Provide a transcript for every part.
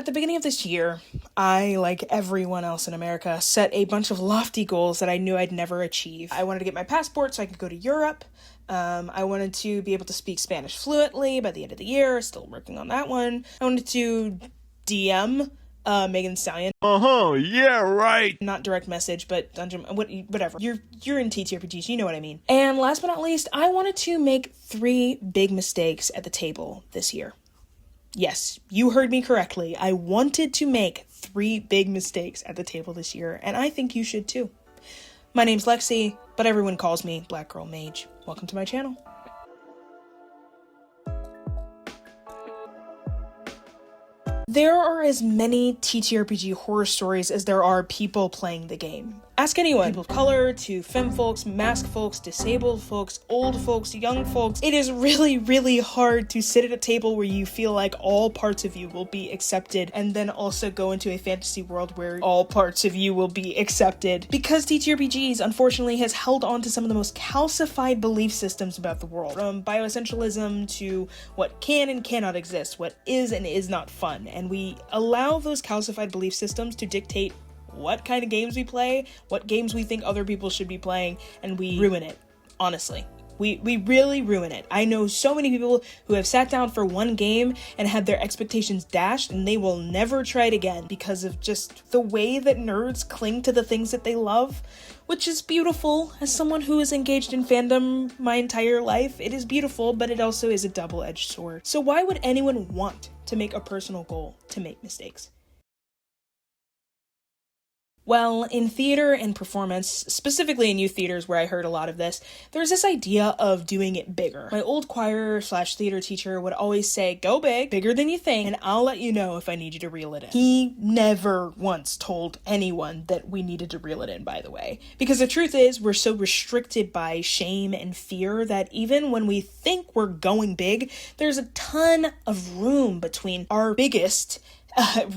the beginning of this year, I, like everyone else in America, set a bunch of lofty goals that I knew I'd never achieve. I wanted to get my passport so I could go to Europe. I wanted to be able to speak Spanish fluently by the end of the year, still working on that one. I wanted to DM Megan Thee Stallion. Yeah, right. Not direct message, but dungeon, whatever. You're in TTRPG'S, you know what I mean. And last but not least, I wanted to make 3 big mistakes at the table this year. Yes, you heard me correctly. I wanted to make 3 big mistakes at the table this year, and I think you should too. My name's Lexi, but everyone calls me Black Girl Mage. Welcome to my channel. There are as many TTRPG horror stories as there are people playing the game. Ask anyone, people of color, to femme folks, masked folks, disabled folks, old folks, young folks. It is really, really hard to sit at a table where you feel like all parts of you will be accepted and then also go into a fantasy world where all parts of you will be accepted. Because TTRPGs, unfortunately, has held on to some of the most calcified belief systems about the world. From bioessentialism to what can and cannot exist, what is and is not fun. And we allow those calcified belief systems to dictate what kind of games we play, what games we think other people should be playing, and we ruin it, honestly. We really ruin it. I know so many people who have sat down for one game and had their expectations dashed, and they will never try it again because of just the way that nerds cling to the things that they love, which is beautiful. As someone who is engaged in fandom my entire life, it is beautiful, but it also is a double-edged sword. So why would anyone want to make a personal goal to make mistakes? Well, in theater and performance, specifically in youth theaters where I heard a lot of this, there's this idea of doing it bigger. My old choir/theater teacher would always say, go big, bigger than you think, and I'll let you know if I need you to reel it in. He never once told anyone that we needed to reel it in, by the way. Because the truth is, we're so restricted by shame and fear that even when we think we're going big, there's a ton of room between our biggest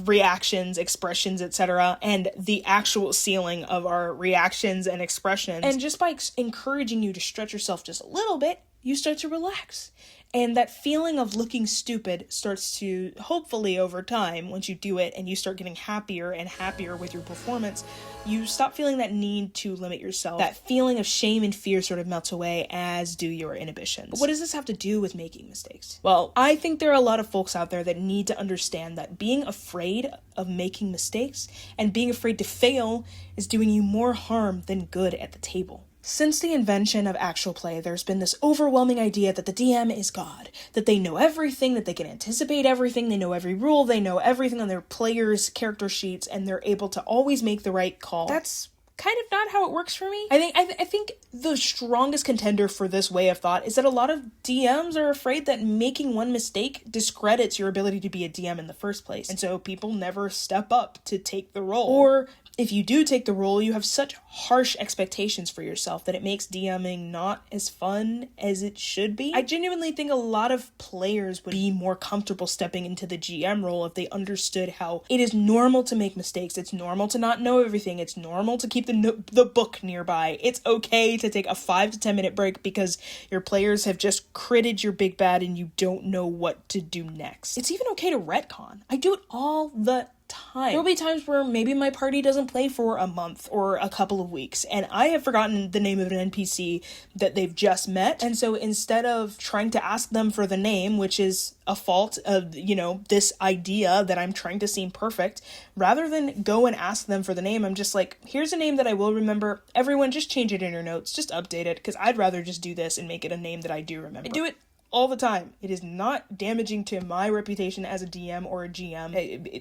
reactions, expressions, etc., and the actual ceiling of our reactions and expressions. And just by encouraging you to stretch yourself just a little bit, you start to relax. And that feeling of looking stupid starts to, hopefully over time, once you do it and you start getting happier and happier with your performance, you stop feeling that need to limit yourself. That feeling of shame and fear sort of melts away, as do your inhibitions. But what does this have to do with making mistakes? Well, I think there are a lot of folks out there that need to understand that being afraid of making mistakes and being afraid to fail is doing you more harm than good at the table. Since the invention of actual play, there's been this overwhelming idea that the DM is God, that they know everything, that they can anticipate everything, they know every rule, they know everything on their players' character sheets, and they're able to always make the right call. That's kind of not how it works for me. I think the strongest contender for this way of thought is that a lot of DMs are afraid that making one mistake discredits your ability to be a DM in the first place, and so people never step up to take the role. Or if you do take the role, you have such harsh expectations for yourself that it makes DMing not as fun as it should be. I genuinely think a lot of players would be more comfortable stepping into the GM role if they understood how it is normal to make mistakes. It's normal to not know everything. It's normal to keep the book nearby. It's okay to take a 5 to 10 minute break because your players have just critted your big bad and you don't know what to do next. It's even okay to retcon. I do it all the time. There will be times where maybe my party doesn't play for a month or a couple of weeks, and I have forgotten the name of an NPC that they've just met, and so instead of trying to ask them for the name, which is a fault of, this idea that I'm trying to seem perfect, rather than go and ask them for the name, I'm just like, here's a name that I will remember. Everyone just change it in your notes, just update it, because I'd rather just do this and make it a name that I do remember. I do it all the time. It is not damaging to my reputation as a DM or a GM.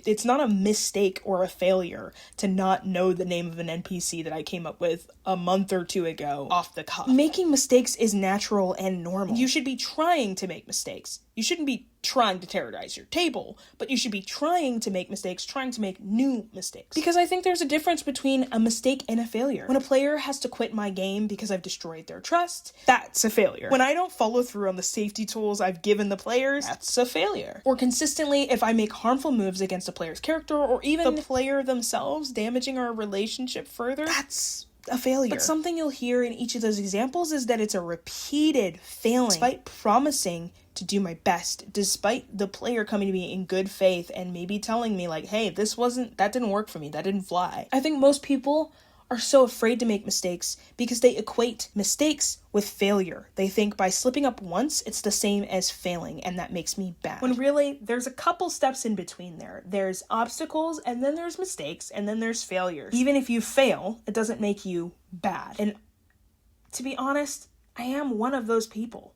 It's not a mistake or a failure to not know the name of an NPC that I came up with a month or 2 ago off the cuff. Making mistakes is natural and normal. You should be trying to make mistakes. You shouldn't be trying to terrorize your table, but you should be trying to make mistakes, trying to make new mistakes. Because I think there's a difference between a mistake and a failure. When a player has to quit my game because I've destroyed their trust, that's a failure. When I don't follow through on the safety tools I've given the players, that's a failure. Or consistently, if I make harmful moves against a player's character, or even the player themselves, damaging our relationship further, that's a failure. But something you'll hear in each of those examples is that it's a repeated failing, despite promising to do my best, despite the player coming to me in good faith and maybe telling me like, hey, that didn't work for me, that didn't fly. I think most people are so afraid to make mistakes because they equate mistakes with failure. They think by slipping up once, it's the same as failing, and that makes me bad. When really, there's a couple steps in between there. There's obstacles, and then there's mistakes, and then there's failures. Even if you fail, it doesn't make you bad. And to be honest, I am one of those people.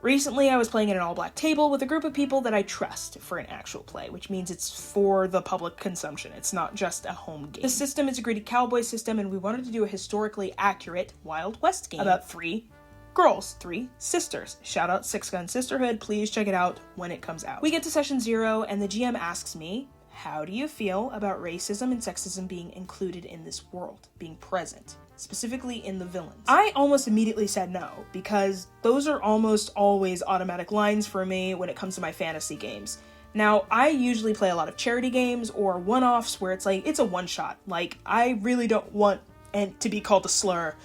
Recently, I was playing at an all-black table with a group of people that I trust for an actual play, which means it's for the public consumption. It's not just a home game. The system is a greedy cowboy system, and we wanted to do a historically accurate Wild West game about 3 girls, 3 sisters. Shout out Six Gun Sisterhood. Please check it out when it comes out. We get to session 0, and the GM asks me, how do you feel about racism and sexism being included in this world, being present? Specifically in the villains. I almost immediately said no, because those are almost always automatic lines for me when it comes to my fantasy games. Now, I usually play a lot of charity games or one-offs where it's like, it's a one-shot. Like, I really don't want to be called a slur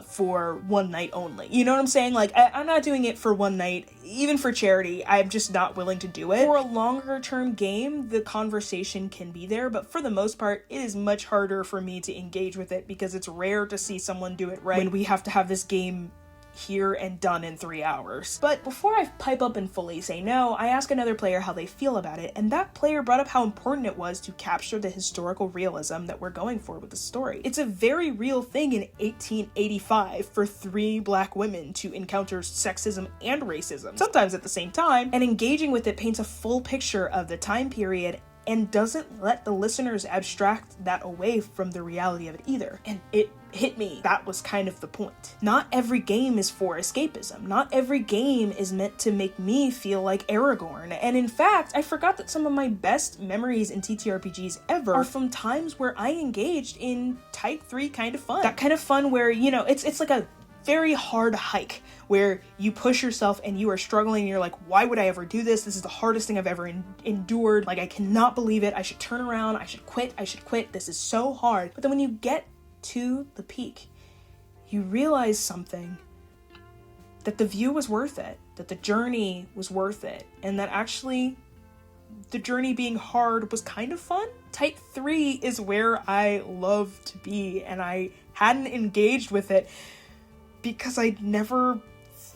for one night only. You know what I'm saying? Like, I'm not doing it for one night. Even for charity, I'm just not willing to do it. For a longer term game, the conversation can be there, but for the most part, it is much harder for me to engage with it because it's rare to see someone do it right when we have to have this game here and done in 3 hours. But before I pipe up and fully say no, I ask another player how they feel about it, and that player brought up how important it was to capture the historical realism that we're going for with the story. It's a very real thing in 1885 for 3 black women to encounter sexism and racism, sometimes at the same time, and engaging with it paints a full picture of the time period and doesn't let the listeners abstract that away from the reality of it either. And it hit me. That was kind of the point. Not every game is for escapism. Not every game is meant to make me feel like Aragorn. And in fact, I forgot that some of my best memories in TTRPGs ever are from times where I engaged in type 3 kind of fun. That kind of fun where, you know, it's like a very hard hike where you push yourself and you are struggling and you're like, why would I ever do this? This is the hardest thing I've ever endured. Like, I cannot believe it. I should turn around. I should quit. This is so hard. But then when you get to the peak, you realize something, that the view was worth it, that the journey was worth it, and that actually the journey being hard was kind of fun. Type 3 is where I love to be, and I hadn't engaged with it because I never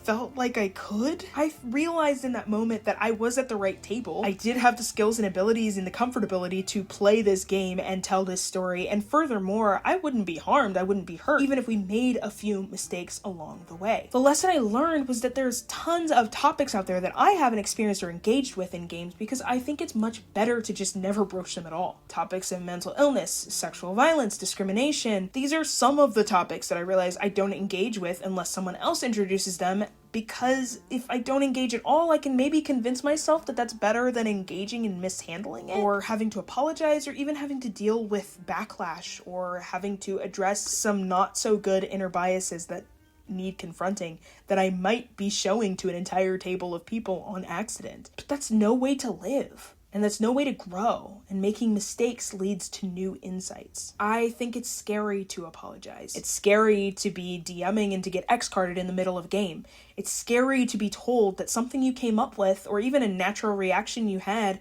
felt like I could. I realized in that moment that I was at the right table. I did have the skills and abilities and the comfortability to play this game and tell this story, and furthermore, I wouldn't be harmed, I wouldn't be hurt, even if we made a few mistakes along the way. The lesson I learned was that there's tons of topics out there that I haven't experienced or engaged with in games because I think it's much better to just never broach them at all. Topics of mental illness, sexual violence, discrimination, these are some of the topics that I realize I don't engage with unless someone else introduces them, because if I don't engage at all, I can maybe convince myself that that's better than engaging and mishandling it, or having to apologize, or even having to deal with backlash, or having to address some not so good inner biases that need confronting that I might be showing to an entire table of people on accident. But that's no way to live. And that's no way to grow, and making mistakes leads to new insights. I think it's scary to apologize. It's scary to be DMing and to get X-carded in the middle of a game. It's scary to be told that something you came up with, or even a natural reaction you had,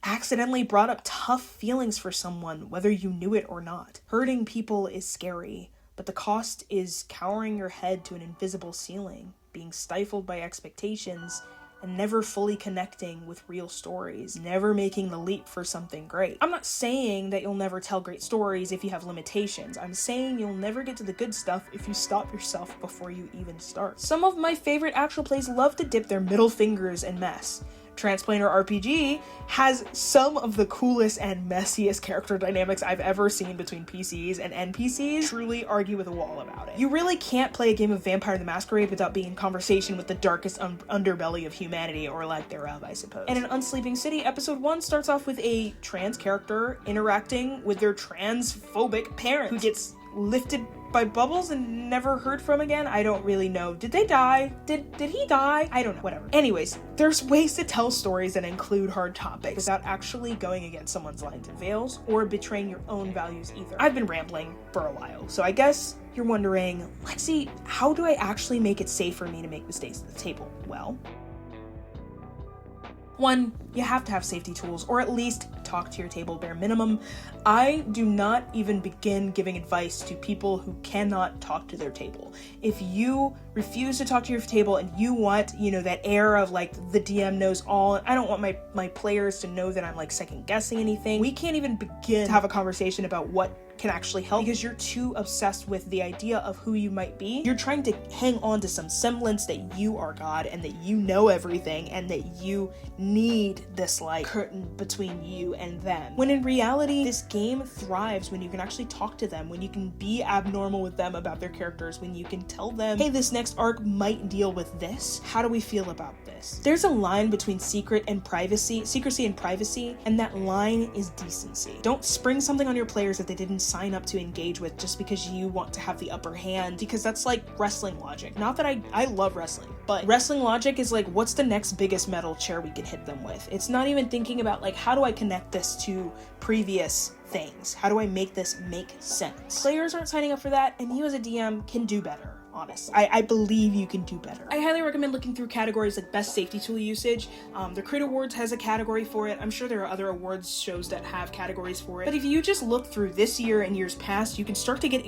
accidentally brought up tough feelings for someone, whether you knew it or not. Hurting people is scary, but the cost is cowering your head to an invisible ceiling, being stifled by expectations, and never fully connecting with real stories, never making the leap for something great. I'm not saying that you'll never tell great stories if you have limitations. I'm saying you'll never get to the good stuff if you stop yourself before you even start. Some of my favorite actual plays love to dip their middle fingers in mess. Transplaner RPG has some of the coolest and messiest character dynamics I've ever seen between PCs and NPCs. Truly argue with a wall about it. You really can't play a game of Vampire the Masquerade without being in conversation with the darkest underbelly of humanity, or lack thereof, I suppose. And in Unsleeping City, episode 1 starts off with a trans character interacting with their transphobic parent, who gets lifted by Bubbles and never heard from again. I don't really know. Did they die? Did he die? I don't know. Whatever. Anyways, there's ways to tell stories that include hard topics without actually going against someone's lines and veils or betraying your own values either. I've been rambling for a while, so I guess you're wondering, Lexi, how do I actually make it safe for me to make mistakes at the table? Well, one, you have to have safety tools, or at least talk to your table bare minimum. I do not even begin giving advice to people who cannot talk to their table. If you refuse to talk to your table and you want, that air of like the DM knows all, I don't want my players to know that I'm like second guessing anything. We can't even begin to have a conversation about what can actually help because you're too obsessed with the idea of who you might be. You're trying to hang on to some semblance that you are God and that you know everything and that you need this like curtain between you and them. When in reality, this game thrives when you can actually talk to them, when you can be abnormal with them about their characters, when you can tell them, hey, this next arc might deal with this. How do we feel about this? There's a line between secrecy and privacy, and that line is decency. Don't spring something on your players that they didn't sign up to engage with just because you want to have the upper hand, because that's like wrestling logic. Not that I love wrestling, but wrestling logic is like, what's the next biggest metal chair we can hit them with? It's not even thinking about like, how do I connect this to previous things? How do I make this make sense? Players aren't signing up for that, and you as a DM can do better. Honestly, I believe you can do better. I highly recommend looking through categories like best safety tool usage. The Crit Awards has a category for it. I'm sure there are other awards shows that have categories for it. But if you just look through this year and years past, you can start to get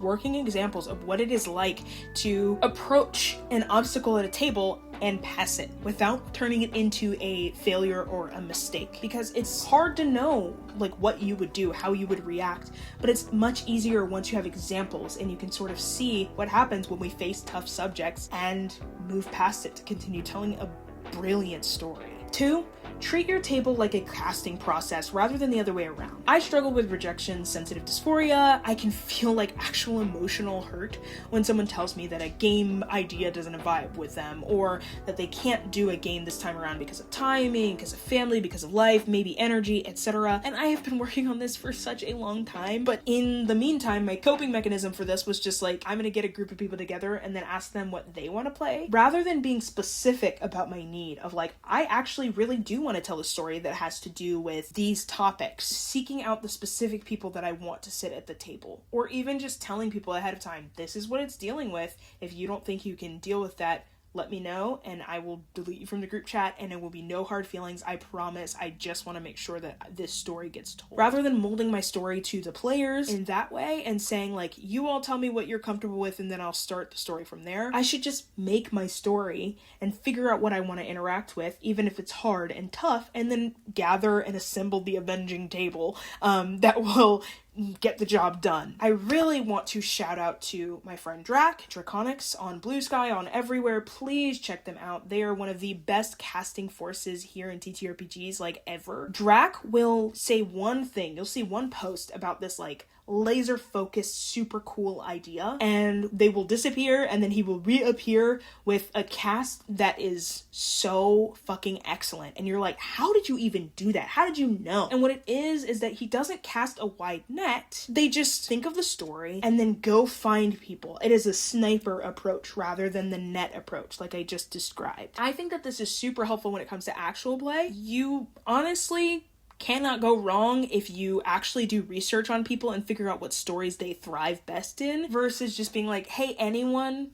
working examples of what it is like to approach an obstacle at a table and pass it without turning it into a failure or a mistake, because it's hard to know like what you would do, how you would react, but it's much easier once you have examples and you can sort of see what happens when we face tough subjects and move past it to continue telling a brilliant story. 2, treat your table like a casting process rather than the other way around. I struggle with rejection, sensitive dysphoria. I can feel like actual emotional hurt when someone tells me that a game idea doesn't vibe with them, or that they can't do a game this time around because of timing, because of family, because of life, maybe energy, etc. And I have been working on this for such a long time, but in the meantime, my coping mechanism for this was just like, I'm gonna get a group of people together and then ask them what they want to play, rather than being specific about my need of like, I actually really do want to tell a story that has to do with these topics, seeking out the specific people that I want to sit at the table, or even just telling people ahead of time, this is what it's dealing with. If you don't think you can deal with that, let me know and I will delete you from the group chat, and it will be no hard feelings, I promise. I just want to make sure that this story gets told. Rather than molding my story to the players in that way and saying like, you all tell me what you're comfortable with and then I'll start the story from there, I should just make my story and figure out what I want to interact with, even if it's hard and tough, and then gather and assemble the avenging table that will get the job done. I really want to shout out to my friend Draconics on Blue Sky, on everywhere. Please check them out. They are one of the best casting forces here in TTRPGs like ever. Drac will say one thing, you'll see one post about this like laser focused super cool idea, and they will disappear and then he will reappear with a cast that is so fucking excellent, and you're like, how did you even do that? How did you know? And what it is that he doesn't cast a wide net. They just think of the story and then go find people. It is a sniper approach rather than the net approach like I just described. I think that this is super helpful when it comes to actual play. You honestly cannot go wrong if you actually do research on people and figure out what stories they thrive best in, versus just being like, hey, anyone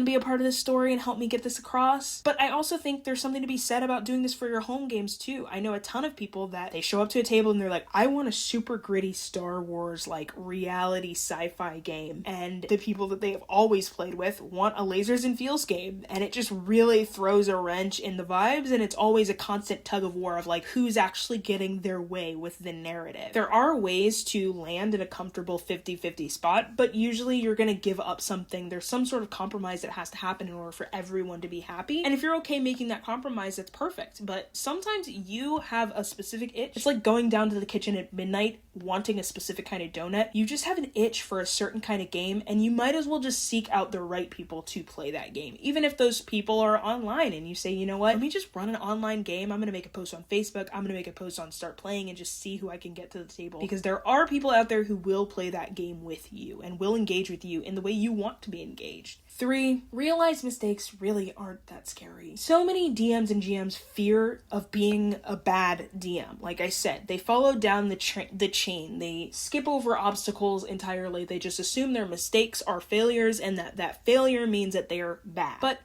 be a part of this story and help me get this across. But I also think there's something to be said about doing this for your home games too. I know a ton of people that they show up to a table and they're like, I want a super gritty Star Wars like reality sci-fi game, and the people that they have always played with want a lasers and feels game, and it just really throws a wrench in the vibes, and it's always a constant tug of war of like, who's actually getting their way with the narrative. There are ways to land in a comfortable 50-50 spot, but usually you're going to give up something. There's some sort of compromise that has to happen in order for everyone to be happy. And if you're okay making that compromise, that's perfect. But sometimes you have a specific itch. It's like going down to the kitchen at midnight wanting a specific kind of donut. You just have an itch for a certain kind of game, and you might as well just seek out the right people to play that game. Even if those people are online and you say, you know what, let me just run an online game. I'm going to make a post on Facebook. I'm going to make a post on StartPlaying and just see who I can get to the table. Because there are people out there who will play that game with you and will engage with you in the way you want to be engaged. 3, realize mistakes really aren't that scary. So many DMs and GMs fear of being a bad DM. Like I said, they follow down the chain. They skip over obstacles entirely. They just assume their mistakes are failures and that failure means that they are bad. But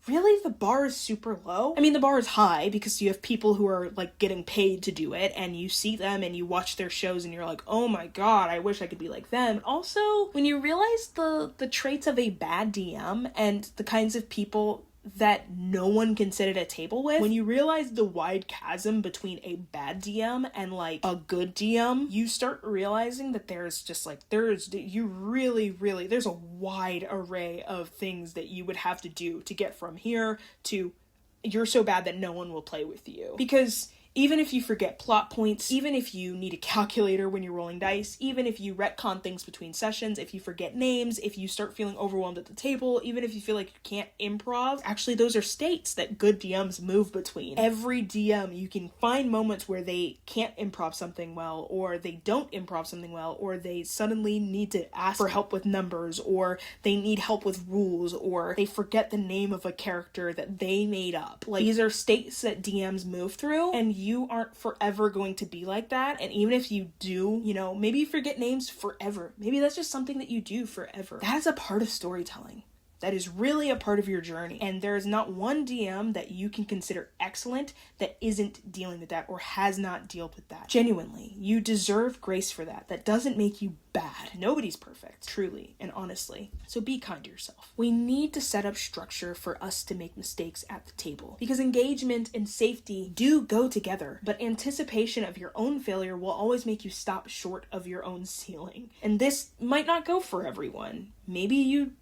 really, the bar is super low. I mean, the bar is high because you have people who are like getting paid to do it, and you see them and you watch their shows and you're like, oh my god, I wish I could be like them. Also, when you realize the traits of a bad DM and the kinds of people that no one can sit at a table with, when you realize the wide chasm between a bad DM and like a good DM, you start realizing that there's a wide array of things that you would have to do to get from here to you're so bad that no one will play with you. Because even if you forget plot points, even if you need a calculator when you're rolling dice, even if you retcon things between sessions, if you forget names, if you start feeling overwhelmed at the table, even if you feel like you can't improv, actually those are states that good DMs move between. Every DM, you can find moments where they can't improv something well, or they don't improv something well, or they suddenly need to ask for help with numbers, or they need help with rules, or they forget the name of a character that they made up. Like, these are states that DMs move through, and you aren't forever going to be like that. And even if you do, you know, maybe you forget names forever. Maybe that's just something that you do forever. That is a part of storytelling. That is really a part of your journey. And there is not one DM that you can consider excellent that isn't dealing with that or has not dealt with that. Genuinely, you deserve grace for that. That doesn't make you bad. Nobody's perfect, truly and honestly. So be kind to yourself. We need to set up structure for us to make mistakes at the table, because engagement and safety do go together, but anticipation of your own failure will always make you stop short of your own ceiling. And this might not go for everyone. Maybe you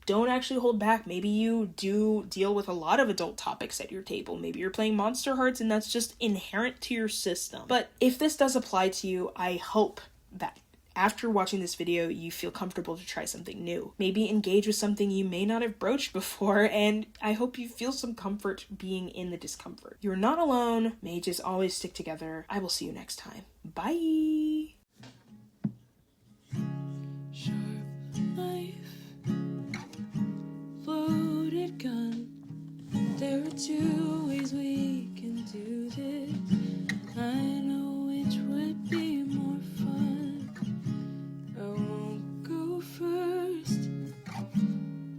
don't actually hold back. Maybe you do deal with a lot of adult topics at your table. Maybe you're playing Monster Hearts and that's just inherent to your system. But if this does apply to you, I hope that after watching this video, you feel comfortable to try something new. Maybe engage with something you may not have broached before, and I hope you feel some comfort being in the discomfort. You're not alone. Mages always stick together. I will see you next time. Bye! Loaded gun. There are 2 ways we can do this. I know which would be more fun. I won't go first.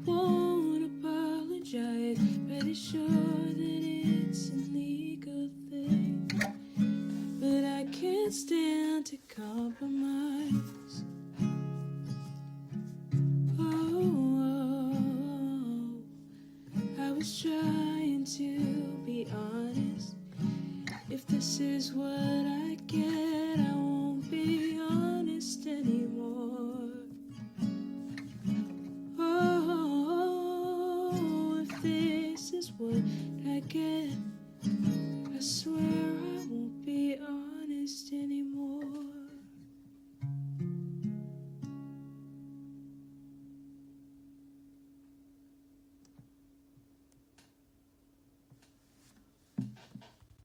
Won't apologize. Pretty sure that it's a legal thing, but I can't stand to compromise. I was trying to be honest. If this is what